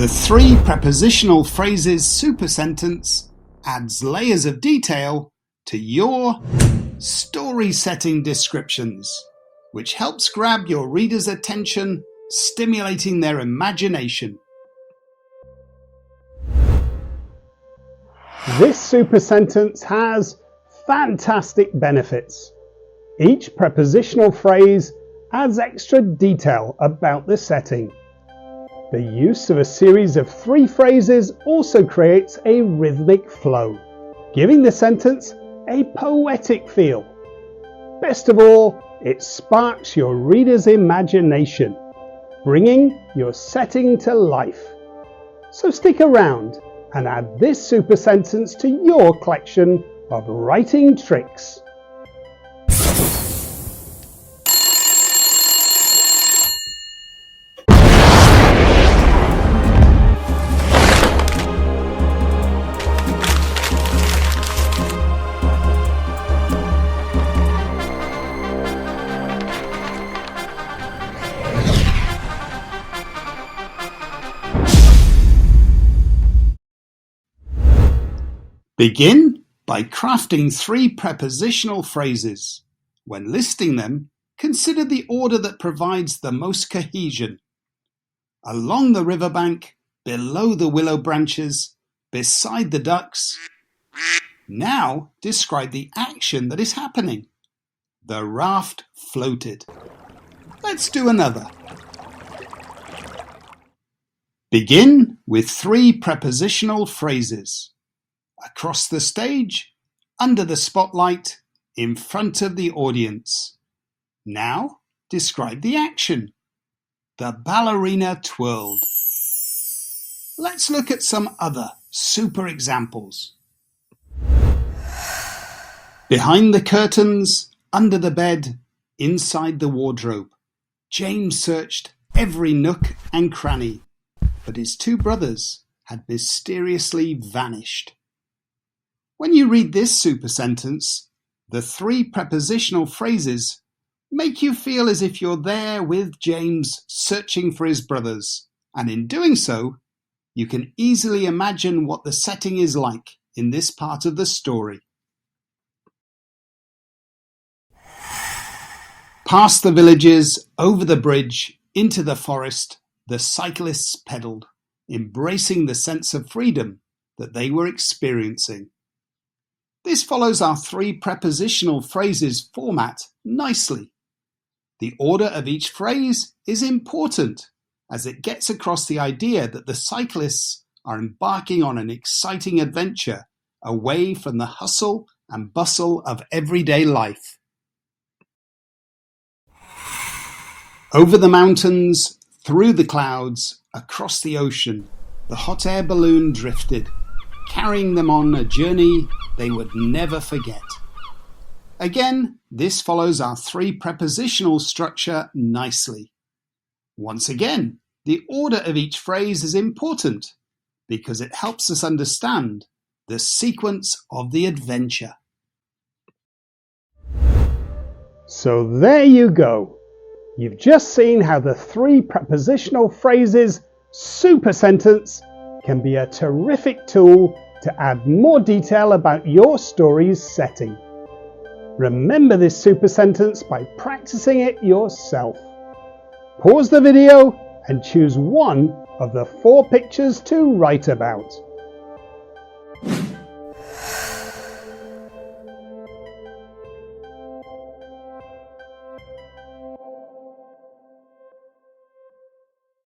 The three prepositional phrases super sentence adds layers of detail to your story setting descriptions, which helps grab your reader's attention, stimulating their imagination. This super sentence has fantastic benefits. Each prepositional phrase adds extra detail about the setting. The use of a series of three phrases also creates a rhythmic flow, giving the sentence a poetic feel. Best of all, it sparks your reader's imagination, bringing your setting to life. So stick around and add this super sentence to your collection of writing tricks. Begin by crafting three prepositional phrases. When listing them, consider the order that provides the most cohesion. Along the riverbank, below the willow branches, beside the ducks. Now describe the action that is happening. The raft floated. Let's do another. Begin with three prepositional phrases. Across the stage, under the spotlight, in front of the audience. Now, describe the action. The ballerina twirled. Let's look at some other super examples. Behind the curtains, under the bed, inside the wardrobe, James searched every nook and cranny, but his two brothers had mysteriously vanished. When you read this super sentence, the three prepositional phrases make you feel as if you're there with James searching for his brothers, and in doing so, you can easily imagine what the setting is like in this part of the story. Past the villages, over the bridge, into the forest, the cyclists pedaled, embracing the sense of freedom that they were experiencing. This follows our three prepositional phrases format nicely. The order of each phrase is important as it gets across the idea that the cyclists are embarking on an exciting adventure away from the hustle and bustle of everyday life. Over the mountains, through the clouds, across the ocean, the hot air balloon drifted, carrying them on a journey they would never forget. Again, this follows our three prepositional structure nicely. Once again, the order of each phrase is important because it helps us understand the sequence of the adventure. So there you go. You've just seen how the three prepositional phrases super sentence can be a terrific tool to add more detail about your story's setting. Remember this super sentence by practicing it yourself. Pause the video and choose one of the 4 pictures to write about.